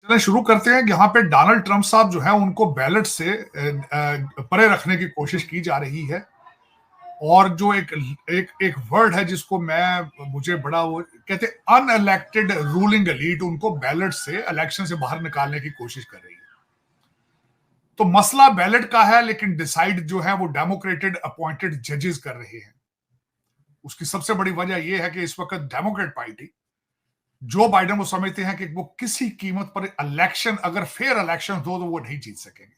चलिए शुरू करते हैं। यहाँ पे डोनाल्ड ट्रंप साहब जो है उनको बैलेट से परे रखने की कोशिश की जा रही है। और जो एक एक एक वर्ड है जिसको मुझे बड़ा वो कहते हैं, अनइलेक्टेड रूलिंग एलीट, उनको बैलेट से इलेक्शन से बाहर निकालने की कोशिश कर रही है। तो मसला बैलेट का है, लेकिन डिसाइड जो है वो डेमोक्रेटेड अपॉइंटेड जजेस कर रहे हैं। उसकी सबसे बड़ी वजह यह है कि इस वक्त डेमोक्रेट पार्टी जो बाइडेन को समझते हैं कि वो किसी कीमत पर इलेक्शन, अगर फेयर इलेक्शन हो तो वो नहीं जीत सकेंगे।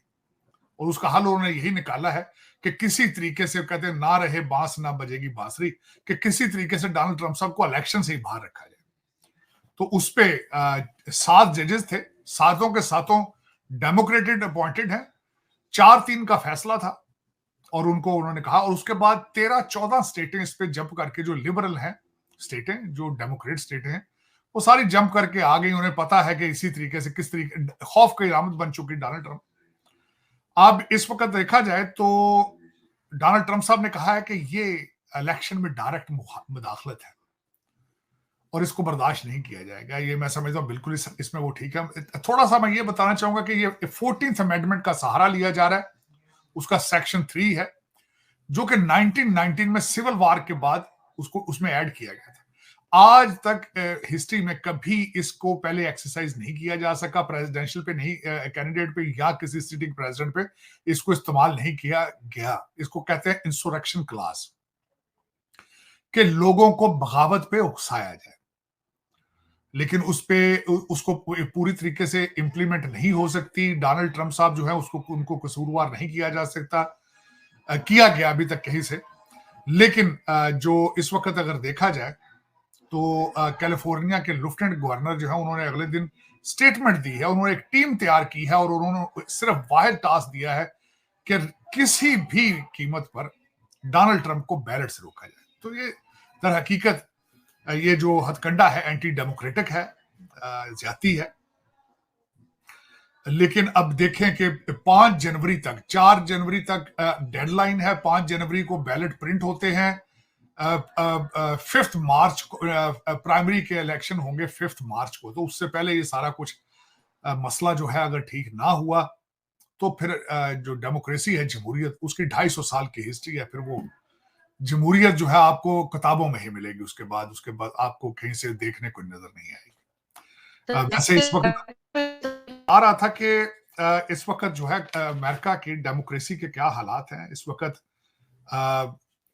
और उसका हल उन्होंने यही निकाला है कि किसी तरीके से, कहते हैं ना रहे बांस ना बजेगी बांसुरी, कि किसी तरीके से डोनाल्ड ट्रंप साहब को इलेक्शन से ही बाहर रखा जाए। तो उस पे 7 जजेस थे, सातों के सातों डेमोक्रेटेड अपॉइंटेड हैं। 4-3 का फैसला था और उनको उन्होंने कहा। और उसके बाद 13-14 स्टेटें इस पे जंप करके, जो लिबरल हैं स्टेटें, जो डेमोक्रेट स्टेटें हैं, वो सारी जंप करके आ गई। उन्हें पता है कि इसी तरीके से किस तरीके खौफ की इलामत बन चुकी डोनाल्ड ट्रंप। अब इस वक्त देखा जाए तो डोनाल्ड ट्रंप साहब ने कहा है कि ये इलेक्शन में डायरेक्ट मुदाखलत है और इसको बर्दाश्त नहीं किया जाएगा। ये मैं समझता हूँ बिल्कुल इसमें वो ठीक है। थोड़ा सा मैं ये बताना चाहूंगा कि ये 14th अमेंडमेंट का सहारा लिया जा रहा है। उसका सेक्शन 3 है जो कि 1919 में सिविल वार के बाद उसमें ऐड किया गया था। आज तक हिस्ट्री में कभी इसको पहले एक्सरसाइज नहीं किया जा सका, प्रेसिडेंशियल पे नहीं, कैंडिडेट पे या किसी सिटिंग प्रेसिडेंट पे इसको इस्तेमाल नहीं किया गया। इसको कहते हैं इंसुरेक्शन क्लास, कि लोगों को बगावत पे उकसाया जाए, लेकिन उसको पूरी तरीके से इंप्लीमेंट नहीं हो सकती। डोनाल्ड ट्रंप साहब जो है उनको कसूरवार नहीं किया जा सकता, किया गया अभी तक कहीं से। लेकिन जो इस वक्त अगर देखा जाए तो कैलिफोर्निया के लेफ्टिनेंट गवर्नर जो है उन्होंने अगले दिन स्टेटमेंट दी है। उन्होंने एक टीम तैयार की है और उन्होंने सिर्फ वाहिद टास्क दिया है कि किसी भी कीमत पर डोनाल्ड ट्रंप को बैलेट से रोका जाए। तो ये दर हकीकत ये जो हथकंडा है एंटी डेमोक्रेटिक है, ज्यादती है। लेकिन अब देखें कि 5 जनवरी तक, 4 जनवरी तक डेडलाइन है। 5 जनवरी को बैलेट प्रिंट होते हैं। 5 मार्च को प्राइमरी के इलेक्शन होंगे, 5 मार्च को। तो उससे पहले ये सारा कुछ मसला जो है अगर ठीक ना हुआ तो फिर जो डेमोक्रेसी है, जमहूरियत, उसकी 250 साल की हिस्ट्री है। फिर वो जमहूरियत जो है आपको किताबों में ही मिलेगी। उसके बाद आपको कहीं से देखने को नजर नहीं आएगी। वैसे इस वक्त आ रहा था कि इस वक्त जो है अमेरिका की डेमोक्रेसी के क्या हालात हैं इस वक्त,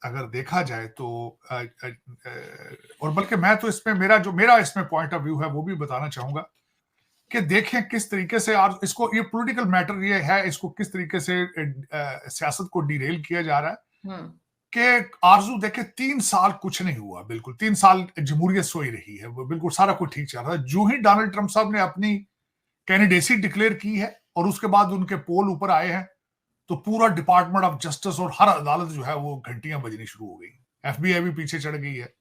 अगर देखा जाए तो और बल्कि मैं तो इसमें मेरा इसमें पॉइंट ऑफ व्यू है वो भी बताना चाहूंगा कि देखें किस तरीके से इसको, ये पॉलिटिकल मैटर ये है, इसको किस तरीके से सियासत को डिरेल किया जा रहा है। कि आरजू देखे 3 साल कुछ नहीं हुआ, बिल्कुल 3 साल जमहूरियत सोई रही है, वो बिल्कुल सारा कुछ ठीक चल रहा है। जो ही डोनाल्ड ट्रंप साहब ने अपनी कैंडिडेसी डिक्लेयर की है और उसके बाद उनके पोल ऊपर आए हैं, तो पूरा डिपार्टमेंट ऑफ जस्टिस और हर अदालत जो है वो घंटियां बजनी शुरू हो गई। एफबीआई भी पीछे चढ़ गई है।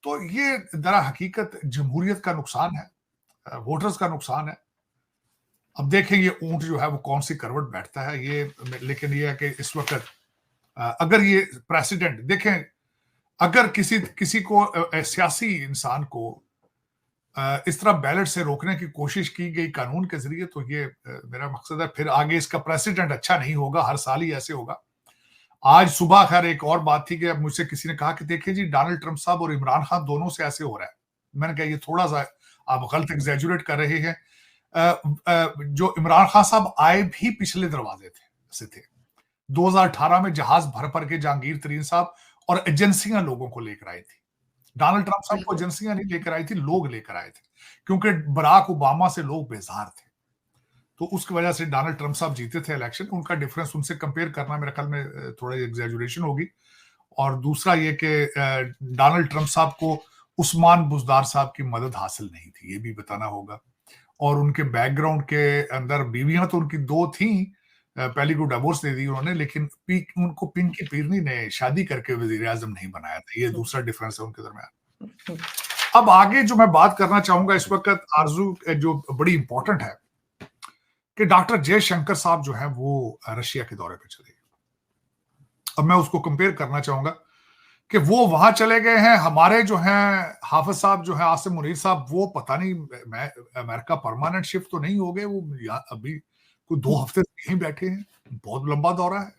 तो ये दरा हकीकत जमहूरियत का नुकसान है, वोटर्स का नुकसान है। अब देखें ये ऊंट जो है वो कौन सी करवट बैठता है ये। लेकिन ये है कि इस वक्त अगर ये प्रेसिडेंट देखें, अगर किसी को सियासी इंसान को इस तरह बैलेट से रोकने की कोशिश की गई कानून के जरिए, तो ये मेरा मकसद है फिर आगे इसका प्रेसिडेंट अच्छा नहीं होगा, हर साल ही ऐसे होगा। आज सुबह खैर एक और बात थी कि अब मुझसे किसी ने कहा कि देखिए जी, डोनाल्ड ट्रंप साहब और इमरान खान दोनों से ऐसे हो रहा है। मैंने कहा ये थोड़ा सा आप गलत एग्जैजुरेट कर रहे हैं। जो इमरान खान साहब आए भी पिछले दरवाजे से थे। 2018 में जहाज भर भर के जहांगीर तरीन साहब और एजेंसियां लोगों को लेकर आई थी। डोनाल्ड ट्रंप साहब को एजेंसियां नहीं लेकर आई थी, लोग लेकर आए थे, क्योंकि बराक ओबामा से लोग बेजार थे। तो उसकी वजह से डोनाल्ड ट्रंप साहब जीते थे इलेक्शन। उनका डिफरेंस उनसे कंपेयर करना मेरे ख्याल में थोड़ा एग्जैजुरेशन होगी। और दूसरा ये कि डोनाल्ड ट्रंप साहब को उस्मान बुजदार साहब की मदद हासिल नहीं थी, ये भी बताना होगा। और उनके बैकग्राउंड के अंदर बीवियां तो उनकी 2 थी, पहली को डिवोर्स दे दी उन्होंने, लेकिन उनको पिंकी पीरनी ने शादी करके वजीर आजम नहीं बनाया था। ये दूसरा डिफरेंस है उनके दरमियान। अब आगे जो मैं बात करना चाहूंगा इस वक्त आरजू, जो बड़ी इंपॉर्टेंट है, कि डॉक्टर जयशंकर साहब जो है वो रशिया के दौरे पर चले गए। अब मैं उसको कंपेयर करना चाहूंगा कि वो वहां चले गए हैं। हमारे जो हैं हाफिज साहब जो है आसिम मुनीर साहब, वो पता नहीं मैं अमेरिका परमानेंट शिफ्ट तो नहीं हो गए, वो अभी कोई 2 हफ्ते से यहीं बैठे हैं। बहुत लंबा दौरा है।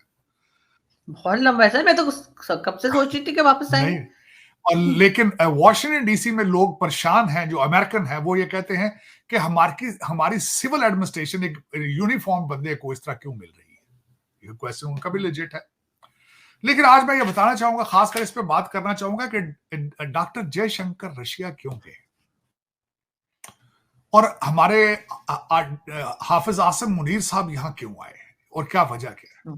बहुत लंबा है सर, मैं तो कब से सोच रही थी कि वापस नहीं, आएंगे। और लेकिन वॉशिंगटन डीसी में लोग परेशान हैं, जो अमेरिकन है, वो ये कहते हैं कि हमारी सिविल एडमिनिस्ट्रेशन एक यूनिफॉर्म बंदे को इस तरह क्यों मिल रही है। ये क्वेश्चन उनका भी लेजिट है। लेकिन आज मैं ये बताना चाहूंगा, खासकर इस पे बात करना चाहूंगा कि डॉक्टर जयशंकर रशिया क्यों गए, और हमारे हाफिज आसिम मुनीर साहब यहां क्यों आए, और क्या वजह क्या है।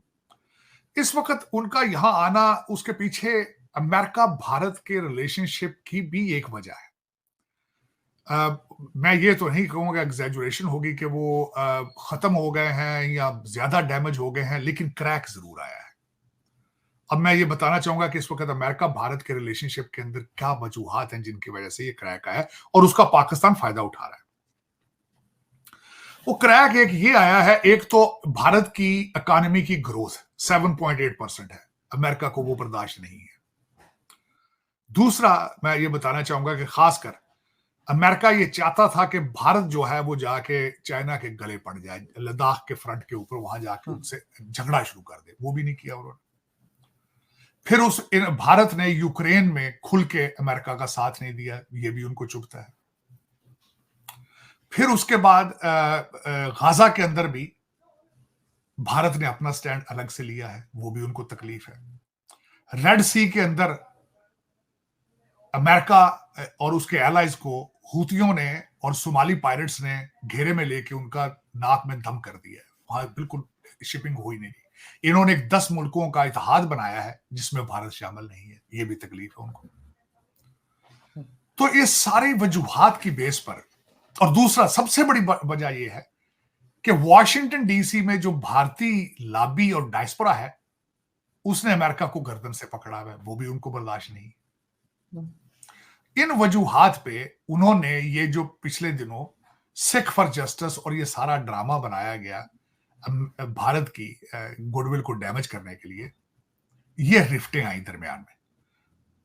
इस वक्त उनका यहां आना, उसके पीछे अमेरिका भारत के रिलेशनशिप की भी एक वजह है। मैं ये तो नहीं कहूंगा, एग्जैजुरेशन होगी कि वो खत्म हो गए हैं या ज्यादा डैमेज हो गए हैं, लेकिन क्रैक जरूर आया है। अब मैं ये बताना चाहूंगा कि इस वक्त अमेरिका भारत के रिलेशनशिप के अंदर क्या वजूहात हैं जिनकी वजह से ये क्रैक आया है, और उसका पाकिस्तान फायदा उठा रहा है। वो क्रैक एक ये आया है, एक तो भारत की इकोनॉमी की ग्रोथ 7.8% है, अमेरिका को वो बर्दाश्त नहीं है। दूसरा मैं ये बताना चाहूंगा कि खासकर अमेरिका ये चाहता था कि भारत जो है वो जाके चाइना के गले पड़ जाए, लद्दाख के फ्रंट के ऊपर वहां जाके उनसे झगड़ा शुरू कर दे, वो भी नहीं किया उन्होंने। फिर भारत ने यूक्रेन में खुल के अमेरिका का साथ नहीं दिया, ये भी उनको चुभता है। फिर उसके बाद गाजा के अंदर भी भारत ने अपना स्टैंड अलग से लिया है, वो भी उनको तकलीफ है। रेड सी के अंदर अमेरिका और उसके एलाइज को हूतियों ने और सोमाली पायरेट्स ने घेरे में लेके उनका नाक में दम कर दिया है, वहां बिल्कुल शिपिंग हो ही नहीं। इन्होंने 10 मुल्कों का इत्तेहाद बनाया है जिसमें भारत शामिल नहीं है, ये भी तकलीफ है उनको। तो ये सारी वजूहात की बेस पर, और दूसरा सबसे बड़ी वजह यह है कि वॉशिंगटन डीसी में जो भारतीय लॉबी और डायस्पोरा है, उसने अमेरिका को गर्दन से पकड़ा हुआ है, वो भी उनको बर्दाश्त नहीं। इन वजूहात पे उन्होंने ये जो पिछले दिनों सिख फॉर जस्टिस और ये सारा ड्रामा बनाया गया भारत की गुडविल को डैमेज करने के लिए, ये रिफ्टें आई दरमियान में।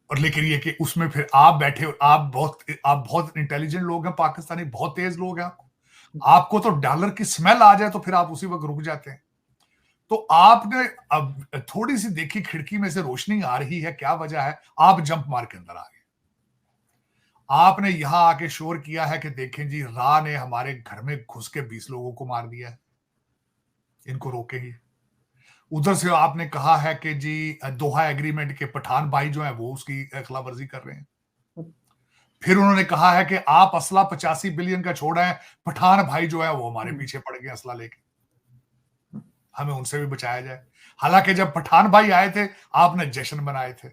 और लेकिन ये कि उसमें फिर आप बैठे, आप बहुत इंटेलिजेंट लोग हैं, पाकिस्तानी बहुत तेज लोग हैं, आपको तो डॉलर की स्मेल आ जाए तो फिर आप उसी वक्त रुक जाते हैं। तो आपने अब थोड़ी सी देखी खिड़की में से रोशनी आ रही है, क्या वजह है, आप जंप मार के अंदर आ गए। आपने यहां आके शोर किया है कि देखें जी, रा ने हमारे घर में घुस के 20 लोगों को मार दिया है, इनको रोकेंगे। उधर से आपने कहा है कि जी दोहा एग्रीमेंट के पठान भाई जो है वो उसकी खिलाफवर्जी कर रहे हैं। फिर उन्होंने कहा है कि आप असला 85 बिलियन का छोड़ा है, पठान भाई जो है वो हमारे पीछे पड़ गए असला लेके, हमें उनसे भी बचाया जाए। हालांकि जब पठान भाई आए थे आपने जश्न मनाए थे,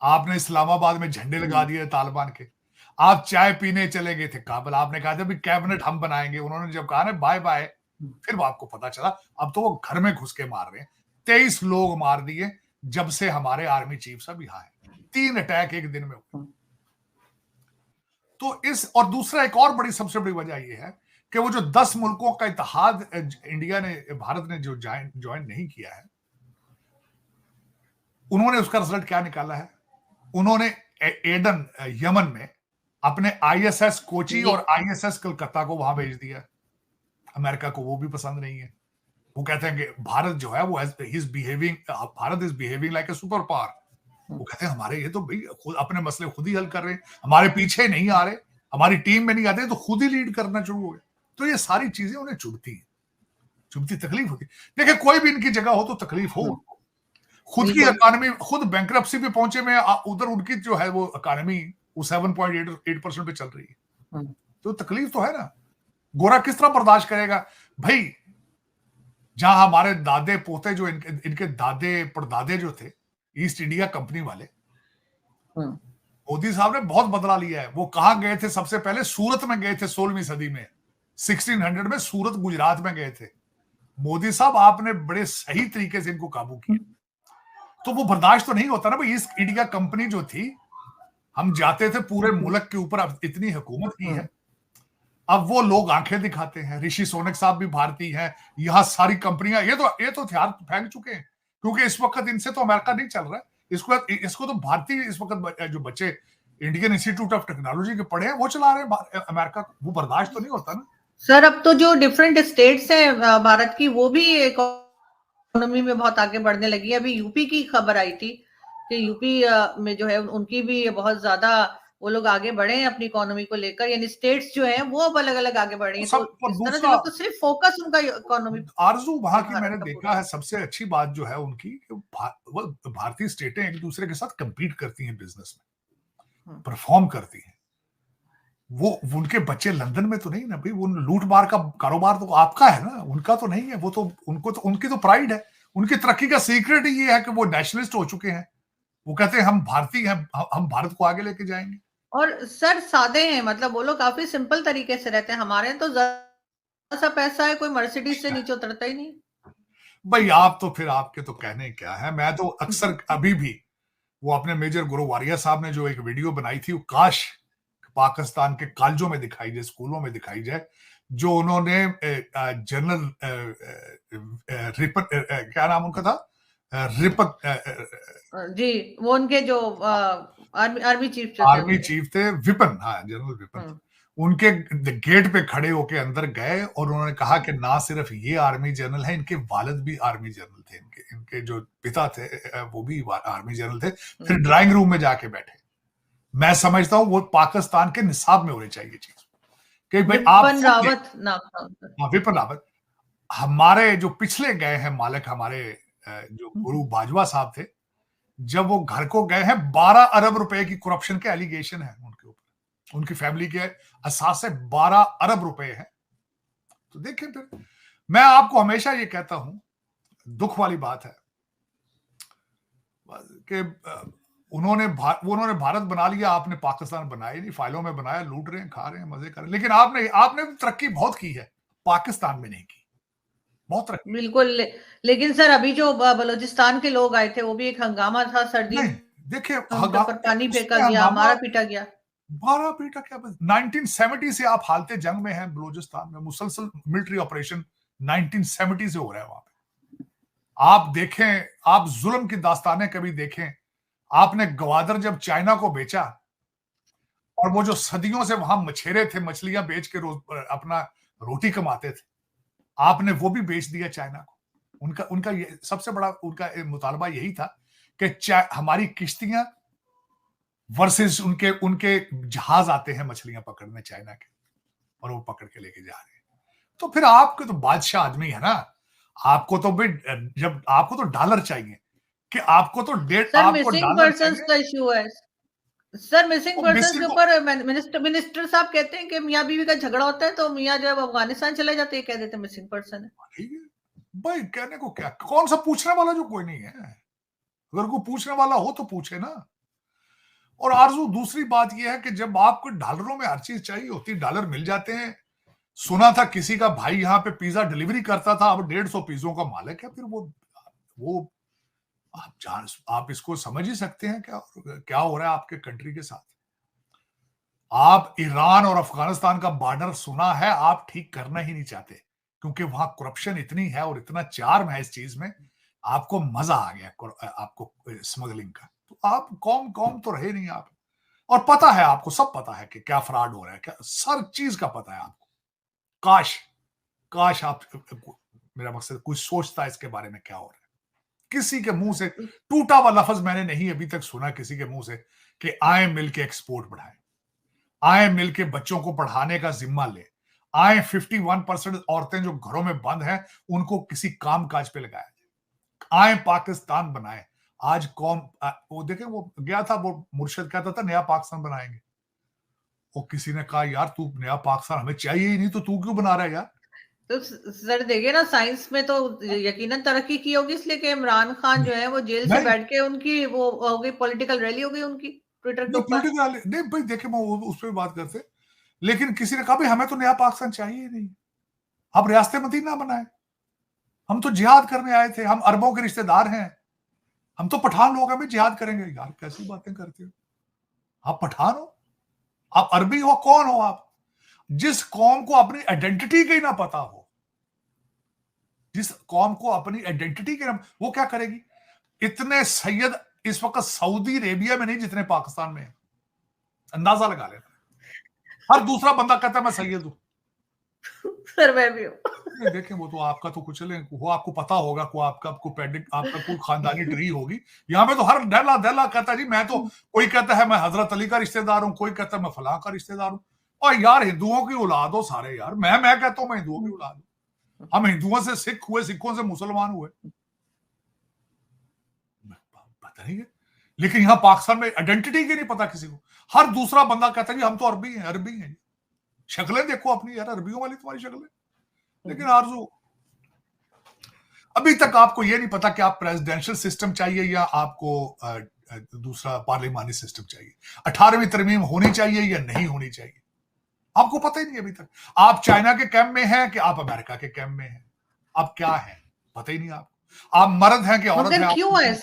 आपने इस्लामाबाद में झंडे लगा दिए तालिबान के, आप चाय पीने चले गए थे काबुल, आपने कहा था भी कैबिनेट हम बनाएंगे, उन्होंने जब कहा ना बाय बाय, फिर वो आपको पता चला अब तो वो घर में घुस के मार रहे हैं। 23 लोग मार दिए जब से हमारे आर्मी चीफ साहब यहाँ है, 3 अटैक एक दिन में हुए। तो इस, और दूसरा एक और बड़ी सबसे बड़ी वजह यह है कि वो जो 10 मुल्कों का इत्तेहाद इंडिया ने, भारत ने जो ज्वाइन नहीं किया है, उन्होंने उसका रिजल्ट क्या निकाला है, उन्होंने एडन यमन में अपने ISS कोची और ISS कलकत्ता को वहां भेज दिया। अमेरिका को वो भी पसंद नहीं है, वो कहते हैं कि भारत जो है वो Bharat is behaving like a super power. वो कहते हैं हमारे ये तो भाई खुद अपने मसले खुद ही हल कर रहे हैं, हमारे पीछे नहीं आ रहे, हमारी टीम में नहीं आते, तो खुद ही लीड करना शुरू हो गए। तो ये सारी चीजें उन्हें चुभती तकलीफ होती। देखिए कोई भी इनकी जगह हो तो तकलीफ हो उनको, खुद की इकोनॉमी, खुद बैंकरप्सी पे पहुंचे में, उधर उनकी जो है वो इकोनॉमी वो 7.8% पे चल रही है, तो तकलीफ तो है ना। गोरा किस तरह बर्दाश्त करेगा भाई, जहां हमारे दादे पोते जो इनके दादे परदादे जो थे ईस्ट इंडिया कंपनी वाले, मोदी साहब ने बहुत बदला लिया है। वो कहां गए थे सबसे पहले, सूरत में गए थे 16वीं सदी में, 1600 में सूरत गुजरात में गए थे। मोदी साहब आपने बड़े सही तरीके से इनको काबू किया। तो वो बर्दाश्त तो नहीं होता ना भाई, ईस्ट इंडिया कंपनी जो थी, हम जाते थे पूरे मुल्क के ऊपर, अब इतनी हुकूमत की है, अब वो लोग आंखें दिखाते हैं। ऋषि सोनक साहब भी भारतीय हैं, यहां सारी कंपनियां, ये तो हथियार फेंक चुके हैं, क्योंकि इस वक्त इनसे तो अमेरिका नहीं चल रहा है, इसको इसको तो भारतीय इस वक्त जो बच्चे इंडियन इंस्टीट्यूट ऑफ टेक्नोलॉजी के पढ़े हैं वो चला रहे हैं अमेरिका को, वो बर्दाश्त तो नहीं होता ना। सर अब तो जो डिफरेंट स्टेट्स हैं भारत की, वो भी इकोनॉमी में बहुत आगे बढ़ने लगी है। अभी यूपी की खबर आई थी कि यूपी में जो है उनकी भी बहुत ज्यादा वो लोग आगे बढ़े हैं अपनी इकोनॉमी को लेकर, यानी स्टेट्स जो हैं वो अब अलग अलग आगे बढ़ रही हैं। सब तो पर इस तरह से दूसरा लोग तो सिर्फ फोकस उनका इकोनॉमी आरजू वहां की मैंने भारत का देखा पूरा। है, सबसे अच्छी बात जो है उनकी वो भारतीय स्टेटें एक दूसरे के साथ compete करती हैं बिजनेस में, परफॉर्म करती हैं। वो उनके बच्चे लंदन में तो नहीं ना भाई, वो लूट मार का कारोबार तो आपका है ना, उनका तो नहीं है। वो तो उनको तो उनकी तो प्राइड है, उनकी तरक्की का सीक्रेट ही ये है कि वो नेशनलिस्ट हो चुके हैं। वो कहते हैं हम भारतीय हैं, हम भारत को आगे लेके जाएंगे। और सर सादे हैं, मतलब वो लोग काफी सिंपल तरीके से रहते हैं। हमारे यहाँ तो जरा सा पैसा है, कोई मर्सिडीज से नीचे उतरता ही नहीं। भाई आप तो फिर आपके तो कहने क्या है। मैं तो अक्सर अभी भी वो अपने मेजर गुरुवारिया साहब ने जो एक वीडियो बनाई थी, वो काश पाकिस्तान के कॉलेजों में दिखाई जाए, स्कूलों में दिखाई जाए, जो उन्होंने जनरल रिपन क्या नाम उनका था, रिपक जी, वो उनके जो आर्मी चीफ जो थे आर्मी उनके। चीफ थे, विपिन, हाँ जनरल विपिन, उनके गेट पे खड़े होके अंदर गए और उन्होंने कहा कि ना सिर्फ ये आर्मी जनरल है, इनके वालिद भी आर्मी जनरल थे, इनके जो पिता थे वो भी आर्मी जनरल थे। फिर ड्राइंग रूम में जाके बैठे। मैं समझता हूँ वो पाकिस्तान के निसाब में होनी चाहिए चीज कि भाई आप विपिन रावत नाम था उनका। विपिन रावत। हमारे जो पिछले गए हैं मालिक, हमारे जो गुरु बाजवा साहब थे, जब वो घर को गए हैं, 12 अरब रुपए की करप्शन के एलिगेशन है उनके ऊपर, उनकी फैमिली के असास से 12 अरब रुपए हैं। तो देखें फिर, मैं आपको हमेशा ये कहता हूं, दुख वाली बात है कि उन्होंने भारत बना लिया, आपने पाकिस्तान बनाया ही नहीं, फाइलों में बनाया, लूट रहे हैं, खा रहे हैं, मजे कर रहे हैं। लेकिन आपने तरक्की बहुत की है, पाकिस्तान में नहीं की, बहुत तरक्की। बिल्कुल लेकिन सर अभी जो बलूचिस्तान के लोग आए थे, वो भी एक हंगामा था, सर्दी नहीं में देखिए, उनके ऊपर पानी फेंका गया, मारा पीटा गया। 12 पीटा क्या, 1970 से आप हालते जंग में हैं बलूचिस्तान में, मुसलसल मिलिट्री ऑपरेशन 1970 से हो रहा है वहां पे। आप देखें, आप जुल्म की दास्तानें कभी देखें। आपने ग्वादर जब चाइना को बेचा, और वो जो सदियों से वहां मछेरे थे, मछलियां बेच के रोज अपना रोटी कमाते थे, आपने वो भी बेच दिया चाइना को। उनका उनका ये सबसे बड़ा उनका मुतालबा यही था कि हमारी किश्तियां वर्सेस उनके उनके जहाज आते हैं मछलियां पकड़ने चाइना के, और वो पकड़ के लेके जा रहे हैं। तो फिर आपके तो बादशाह आदमी है ना, आपको तो भाई जब आपको तो डॉलर चाहिए, कि आपको तो सर आपको मिसिंग डॉलर पर्संस चाहिए। का इशू है। सर मिसिंग तो पर्संस के मिसिंग ऊपर मिनिस्टर साहब कहते हैं कि मियाँ बीवी का झगड़ा होता है तो मियाँ जब अफगानिस्तान चले जाते हैं, कह देते हैं मिसिंग पर्सन है। ठीक है भाई, कहने को क्या, कौन सा पूछने वाला जो कोई नहीं है। अगर कोई पूछने वाला हो तो पूछे ना। और आरजू दूसरी बात यह है कि जब आपको डॉलरों में हर चीज चाहिए होती, डॉलर मिल जाते हैं। सुना था किसी का भाई यहाँ पे पिज्जा डिलीवरी करता था, अब 150 पिज्जों का मालिक है। फिर वो आप इसको समझ ही सकते हैं क्या क्या हो रहा है आपके कंट्री के साथ। आप ईरान और अफगानिस्तान का बॉर्डर सुना है, आप ठीक करना ही नहीं चाहते, क्योंकि वहां करप्शन इतनी है और इतना चार्म है इस चीज में, आपको मजा आ गया आपको स्मगलिंग का। तो आप कौम कौम तो रहे नहीं आप। और पता है आपको, सब पता है कि क्या फ्रॉड हो रहा है, क्या हर चीज का पता है आपको। काश काश आप, मेरा मकसद कोई सोचता है इसके बारे में क्या हो रहा है। किसी के मुंह से टूटा हुआ लफ्ज मैंने नहीं अभी तक सुना किसी के मुंह से कि आए मिलके एक्सपोर्ट बढ़ाएं, आए मिलके बच्चों को पढ़ाने का जिम्मा ले, आए 51% औरतें जो घरों में बंद हैं उनको किसी काम काज पे लगाया जाए, आए पाकिस्तान बनाए। आज कौन वो देखे, वो गया था, वो मुर्शिद कहता था नया पाकिस्तान बनाएंगे। वो किसी ने कहा यार तू नया पाकिस्तान हमें चाहिए ही नहीं, तो तू क्यों बना रहा है यार। तो सर देखिए ना, साइंस में तो यकीनन तरक्की की होगी, इसलिए कि इमरान खान जो है वो जेल से नहीं बैठ के उनकी वो हो गई, पॉलिटिकल रैली हो गई उनकी ट्विटर के नहीं, ऊपर। पॉलिटिकल नहीं भाई, देखे मैं उस पर बात करते, लेकिन किसी ने कहा भाई हमें तो नया पाकिस्तान चाहिए ही नहीं, हम रियासत मदीना बनाए, हम तो जिहाद करने आए थे, हम अरबों के रिश्तेदार हैं, हम तो पठान लोग हैं, जिहाद करेंगे। यार कैसी बातें करते हो, आप पठान हो, आप अरबी हो, कौन हो आप। जिस कौम को अपनी आइडेंटिटी का ही ना पता हो, जिस कौम को अपनी आइडेंटिटी के ना, वो क्या करेगी। इतने सैयद इस वक्त सऊदी अरेबिया में नहीं जितने पाकिस्तान में है। अंदाजा लगा लेना। हर दूसरा बंदा कहता है मैं सैयद हूं। सर मैं भी हूँ। नहीं देखें, वो तो आपका तो कुछ नहीं, वो आपको पता होगा को आपका आपका कोई खानदानी ट्री होगी। यहाँ पे तो हर दहला दहला कहता है जी मैं तो, कोई कहता है मैं हजरत अली का रिश्तेदार हूँ, कोई कहता है मैं फलां का रिश्तेदार हूँ। और यार हिंदुओं की औलाद हो सारे यार, मैं कहता हूँ मैं हिंदुओं की औलाद हूँ। हम हिंदुओं से सिख हुए, सिखों से मुसलमान हुए, पता नहीं है। लेकिन यहाँ पाकिस्तान में आइडेंटिटी की नहीं पता किसी को। हर दूसरा बंदा कहता है जी हम तो अरबी हैं, अरबी हैं। शक्लें देखो अपनी यार, अरबियों वाली तुम्हारी शक्लें। लेकिन आरजू, अभी तक आपको यह नहीं पता कि आप प्रेसिडेंशियल सिस्टम चाहिए या आपको दूसरा पार्लिमानी सिस्टम चाहिए। 18वीं तरमीम होनी चाहिए या नहीं होनी चाहिए, आपको पता ही नहीं अभी तक। आप चाइना के कैंप में हैं कि आप अमेरिका के कैंप में हैं, आप क्या हैं पता ही नहीं आपको। आप मर्द हैं कि औरत हैं। क्यों है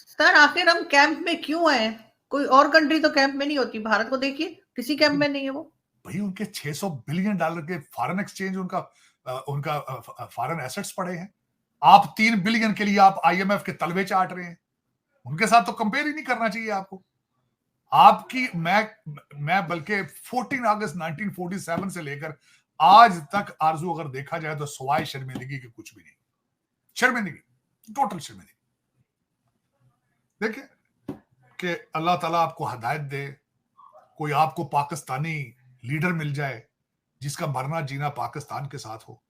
सर आखिर हम कैंप में क्यों है? कोई और कंट्री तो कैंप में नहीं होती, भारत को देखिए किसी कैंप में नहीं है वो। भाई उनके $600 बिलियन के फॉरेन एक्सचेंज, उनका फॉरेन एसेट्स पड़े हैं। आप 3 बिलियन के लिए आप IMF के तलवे चाट रहे हैं। उनके साथ तो कंपेयर ही नहीं करना चाहिए आपको। आपकी मैं बल्कि 14 अगस्त 1947 से लेकर आज तक आरजू अगर देखा जाए तो सवाए शर्मिंदगी के कुछ भी नहीं। शर्मिंदगी, टोटल शर्मिंदगी। देखिए कि अल्लाह ताला आपको हदायत दे, कोई आपको पाकिस्तानी लीडर मिल जाए जिसका मरना जीना पाकिस्तान के साथ हो।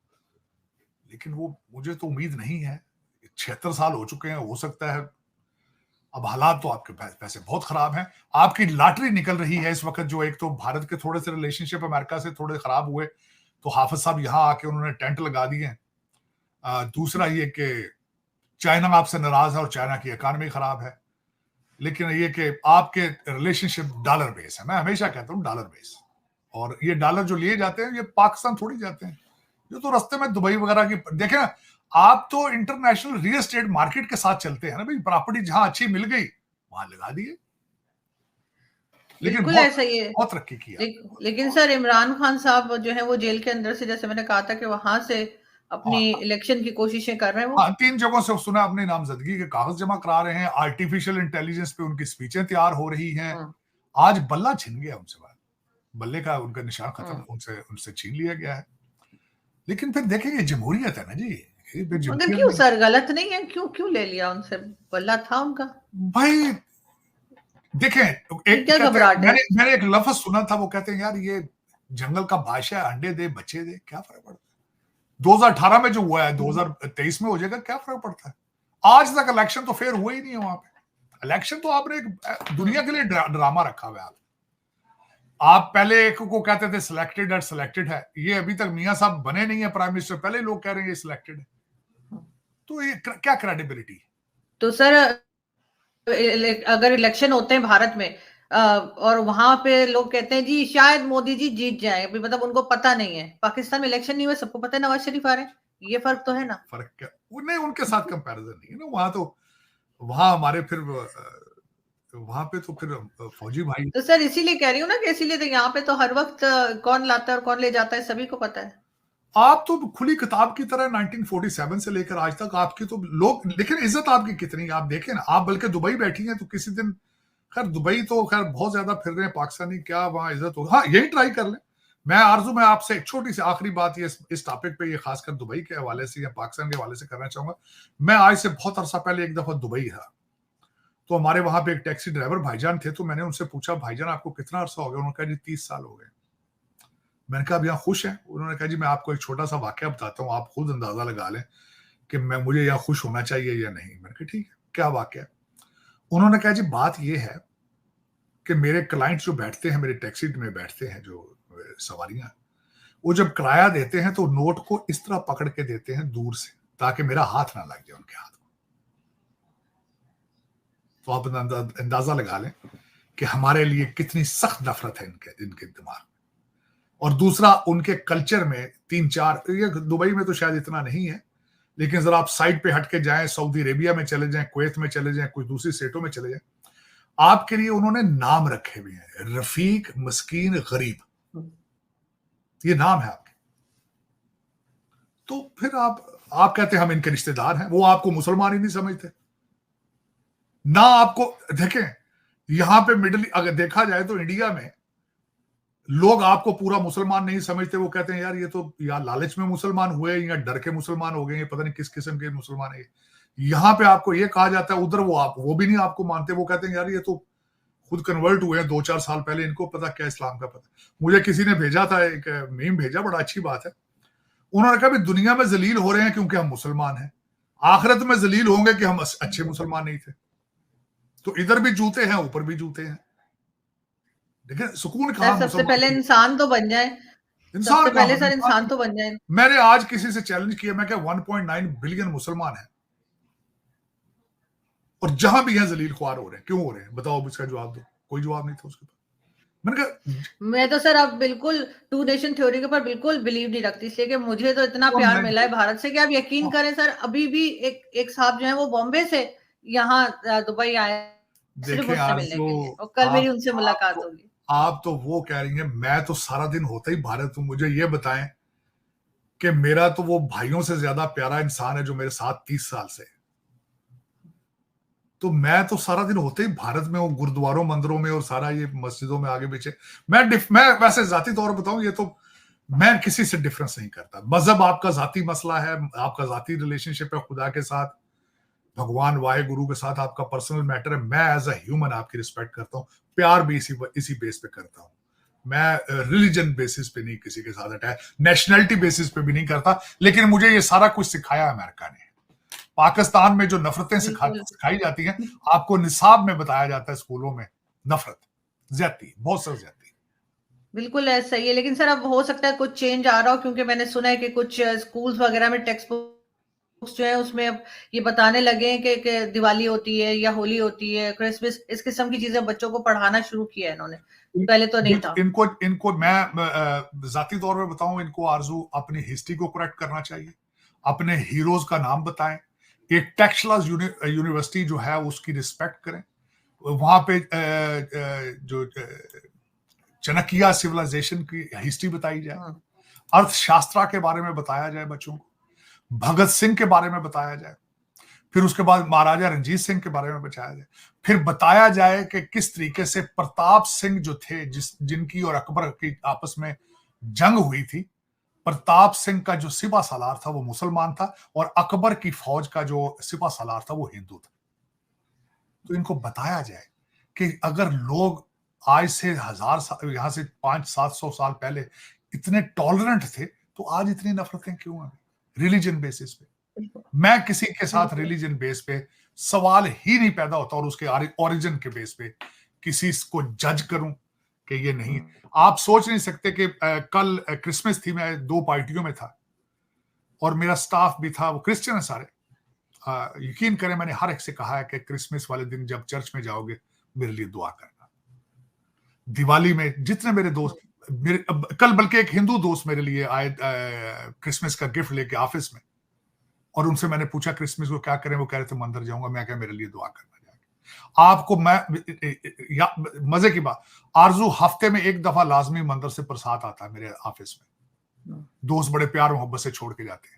लेकिन वो मुझे तो उम्मीद नहीं है। 76 साल हो चुके हैं, हो सकता है अब हालात तो आपके पैसे बहुत खराब हैं। आपकी लॉटरी निकल रही है इस वक्त, जो एक तो भारत के थोड़े से रिलेशनशिप अमेरिका से थोड़े खराब हुए तो हाफिज साहब यहां आके उन्होंने टेंट लगा दिए। दूसरा ये कि चाइना आपसे नाराज है और चाइना की इकॉनमी खराब है। लेकिन ये कि आपके रिलेशनशिप डॉलर बेस है, मैं हमेशा कहता हूँ डॉलर बेस। और ये डॉलर जो लिए जाते हैं ये पाकिस्तान थोड़ी जाते हैं, ये तो रास्ते में दुबई वगैरह की। देखें ना, आप तो इंटरनेशनल रियल एस्टेट मार्केट के साथ चलते हैं ना भाई, प्रॉपर्टी जहां अच्छी मिल गई वहां लगा दिए। लेकिन बिल्कुल ऐसा ही है। बहुत तरक्की किया। लेकिन सर इमरान खान साहब जो है वो जेल के अंदर से, जैसे मैंने कहा था कि वहां से अपनी इलेक्शन की कोशिशें कर रहे हैं वो। 3 जगहों से सुना अपनी नामजदगी के कागज जमा करा रहे हैं। आर्टिफिशियल इंटेलिजेंस पे उनकी स्पीचें तैयार हो रही हैं। आज बल्ला छिन गया उनसे, बल्ले का उनका निशान खत्म, उनसे छीन लिया गया है। लेकिन फिर देखेंगे जमहूरियत है ना जी। मगर क्यों सर, गलत नहीं है? क्यों ले लिया उनसे? बल्ला था उनका भाई। देखें मैंने एक लफ्ज सुना था, वो कहते हैं यार ये जंगल का बादशाह, अंडे दे बच्चे दे, क्या फर्क पड़ता है। 2018 में जो हुआ है 2023 में हो जाएगा, क्या फर्क पड़ता है। आज तक इलेक्शन तो फेयर हुआ ही नहीं है वहां पे। इलेक्शन तो आपने एक दुनिया के लिए ड्रामा रखा हुआ है। आप पहले एक को कहते थे सिलेक्टेड और सिलेक्टेड है, ये अभी तक मियां साहब बने नहीं है प्राइम मिनिस्टर, पहले लोग कह रहे हैं ये सिलेक्टेड है। तो ये क्या क्रेडिबिलिटी? तो सर अगर इलेक्शन होते हैं भारत में और वहां पे लोग कहते हैं जी शायद मोदी जी जीत जाए, अभी मतलब उनको पता नहीं है। पाकिस्तान में इलेक्शन नहीं हुआ, सबको पता है नवाज शरीफ आ रहे हैं, ये फर्क तो है ना। फर्क क्या, नहीं उनके साथ कंपैरिजन नहीं है ना। वहां हमारे फिर वहां पे तो फिर फौजी भाई। तो सर इसीलिए कह रही हूँ ना कि इसीलिए तो यहाँ पे तो हर वक्त कौन लाता है और कौन ले जाता है सभी को पता है। आप तो खुली किताब की तरह 1947 से लेकर आज तक आपकी तो लोग, लेकिन इज्जत आपकी कितनी, आप देखें ना। आप बल्कि दुबई बैठी हैं तो किसी दिन, खैर दुबई तो खैर बहुत ज्यादा फिर रहे हैं पाकिस्तानी, क्या वहां इज्जत हो। हाँ यही ट्राई कर लें। मैं आपसे एक छोटी सी आखिरी बात ये इस टॉपिक पे, ये खासकर दुबई के हवाले से या पाकिस्तान के हवाले से करना चाहूंगा। मैं आज से बहुत अरसा पहले एक दफा दुबई था, तो हमारे वहां पे एक टैक्सी ड्राइवर भाईजान थे। तो मैंने उनसे पूछा भाईजान आपको कितना अरसा हो गया? उन्होंने कहा जी 30 साल हो गए। मैंने कहा अब यहाँ खुश हैं? उन्होंने कहा जी मैं आपको एक छोटा सा वाकया बताता हूँ, आप खुद अंदाजा लगा लें कि मुझे यहाँ खुश होना चाहिए या नहीं। मैंने कहा ठीक है, क्या वाकया? उन्होंने कहा जी बात यह है कि मेरे क्लाइंट जो बैठते हैं, मेरे टैक्सी में बैठते हैं जो सवारियां, वो जब किराया देते हैं तो नोट को इस तरह पकड़ के देते हैं दूर से, ताकि मेरा हाथ ना लग जाए उनके हाथ को। तो आप अंदाजा लगा लें कि हमारे लिए कितनी सख्त नफरत है इनके दिमाग। और दूसरा, उनके कल्चर में 3-4, ये दुबई में तो शायद इतना नहीं है, लेकिन जरा आप साइड पे हट के जाएं, सऊदी अरेबिया में चले जाएं, कुवैत में चले जाएं, कोई दूसरी स्टेटों में चले जाएं, आपके लिए उन्होंने नाम रखे हुए हैं, रफीक, मस्कीन, गरीब, ये नाम है आपके। तो फिर आप कहते हैं हम इनके रिश्तेदार हैं, वो आपको मुसलमान ही नहीं समझते। ना आपको देखें, यहां पे मिडिल, अगर देखा जाए तो इंडिया में लोग आपको पूरा मुसलमान नहीं समझते, वो कहते हैं यार ये तो या लालच में मुसलमान हुए या डर के मुसलमान हो गए, ये पता नहीं किस किस्म के मुसलमान है। यहां पे आपको ये कहा जाता है, उधर वो भी नहीं आपको मानते, वो कहते हैं यार ये तो खुद कन्वर्ट हुए हैं 2-4 साल पहले, इनको पता क्या इस्लाम का पता। मुझे किसी ने भेजा था, एक मीम भेजा, बड़ा अच्छी बात है। उन्होंने कहा भी दुनिया में जलील हो रहे हैं क्योंकि हम मुसलमान हैं, आखिरत में जलील होंगे कि हम अच्छे मुसलमान नहीं थे। तो इधर भी जूते हैं, ऊपर भी जूते हैं। देखिए सुकून कहां, सबसे पहले इंसान तो बन जाए, इंसान सबसे पहले कहां। सर इंसान तो बन जाए। मैंने आज किसी से चैलेंज किया, मैं क्या 1.9 बिलियन मुसलमान है और जहां भी हैं जलील ख्वार हो रहे हैं, क्यों हो रहे हैं बताओ, इसका जवाब दो। कोई जवाब नहीं था उसके पास। मैंने कहा मैं तो सर अब बिल्कुल टू नेशन थ्योरी के ऊपर बिल्कुल बिलीव नहीं रखती, इसलिए कि मुझे तो इतना प्यार मिला है भारत से कि आप यकीन करें सर, अभी भी एक साहब जो है वो बॉम्बे से यहाँ दुबई आए सिर्फ उससे मिलने के लिए, और कल मेरी उनसे मुलाकात होगी। आप तो वो कह रही हैं, मैं तो सारा दिन होता ही भारत हूं। मुझे ये बताएं कि मेरा तो वो भाइयों से ज्यादा प्यारा इंसान है जो मेरे साथ 30 साल से, तो मैं तो सारा दिन होते ही भारत में हूँ, गुरुद्वारों मंदिरों में और सारा ये मस्जिदों में आगे पीछे। मैं वैसे जाती तौर पर बताऊं, ये तो मैं किसी से डिफरेंस नहीं करता। मजहब आपका जाती मसला है, आपका जाती रिलेशनशिप है खुदा के साथ, भगवान वाहे गुरु के साथ आपका पर्सनल मैटर है। मैं एज अ ह्यूमन आपकी रिस्पेक्ट करता हूँ, प्यार भी इसी बेस पे करता हूँ। मैं रिलीजन बेसिस पे नहीं किसी के साथ अटैच, नेशनैलिटी बेसिस पे भी नहीं करता। लेकिन मुझे ये सारा कुछ सिखाया अमेरिका ने। पाकिस्तान में जो नफरतें सिखाई जाती हैं, आपको निसाब में बताया जाता है स्कूलों में, नफरत, ज्यादती, बहुत सर ज्यादती। बिल्कुल ऐसा ही है, लेकिन सर अब हो सकता है कुछ चेंज आ रहा हो, क्योंकि मैंने सुना है कि कुछ स्कूल्स वगैरह में टेक्स्ट बुक्स जो है उसमें अब ये बताने लगे हैं कि दिवाली होती है या होली होती है, क्रिसमस, इस किस्म की चीजें बच्चों को पढ़ाना शुरू किया है इन्होंने, पहले तो नहीं था। इनको मैं जाती तौर पे बताऊं, इनको आरजू अपनी हिस्ट्री को करेक्ट करना चाहिए, अपने हीरोज का नाम बताएं, एक टेक्सला यूनिवर्सिटी जो है उसकी रिस्पेक्ट करें, वहां पे जो चाणक्य सिविलाइजेशन की हिस्ट्री बताई जाए, अर्थशास्त्र के बारे में बताया जाए बच्चों को, भगत सिंह के बारे में बताया जाए, फिर उसके बाद महाराजा रंजीत सिंह के बारे में बताया जाए, फिर बताया जाए कि किस तरीके से प्रताप सिंह जो थे, जिनकी और अकबर की आपस में जंग हुई थी, प्रताप सिंह का जो सिपा सालार था वो मुसलमान था और अकबर की फौज का जो सिपा सालार था वो हिंदू था। तो इनको बताया जाए कि अगर लोग आज से 1000 साल, यहां से 500-700 साल पहले इतने टॉलरेंट थे, तो आज इतनी नफरतें क्यों हैं रिलीजन बेसिस पे। मैं किसी के साथ रिलीजन बेस पे सवाल ही नहीं पैदा होता, और उसके ओरिजिन के बेस पे किसी को जज करूं कि ये नहीं। आप सोच नहीं सकते कि कल क्रिसमस थी, मैं 2 पार्टियों में था और मेरा स्टाफ भी था, वो क्रिश्चियन है सारे। यकीन करें मैंने हर एक से कहा है कि क्रिसमस वाले दिन जब चर्च में जाओगे मेरे लिए दुआ करना। दिवाली में जितने मेरे दोस्त, कल बल्कि एक हिंदू दोस्त मेरे लिए आए क्रिसमस का गिफ्ट लेके ऑफिस में, और उनसे मैंने पूछा क्रिसमस को क्या करें, वो कह रहे थे मंदिर जाऊंगा। मैं क्या, मेरे लिए दुआ करना जाके। आपको मैं मजे की बात, आरजू हफ्ते में 1 दफा लाजमी मंदिर से प्रसाद आता है मेरे ऑफिस में, दोस्त बड़े प्यार मोहब्बत से छोड़ के जाते हैं।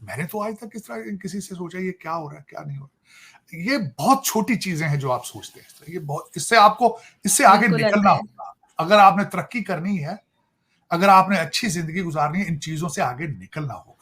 मैंने तो आज तक इस तरह किसी से सोचा ये क्या हो रहा है क्या नहीं हो रहा। ये बहुत छोटी चीजें हैं जो आप सोचते हैं, ये बहुत, इससे आगे निकलना होगा। अगर आपने तरक्की करनी है, अगर आपने अच्छी जिंदगी गुजारनी है, इन चीजों से आगे निकलना होगा।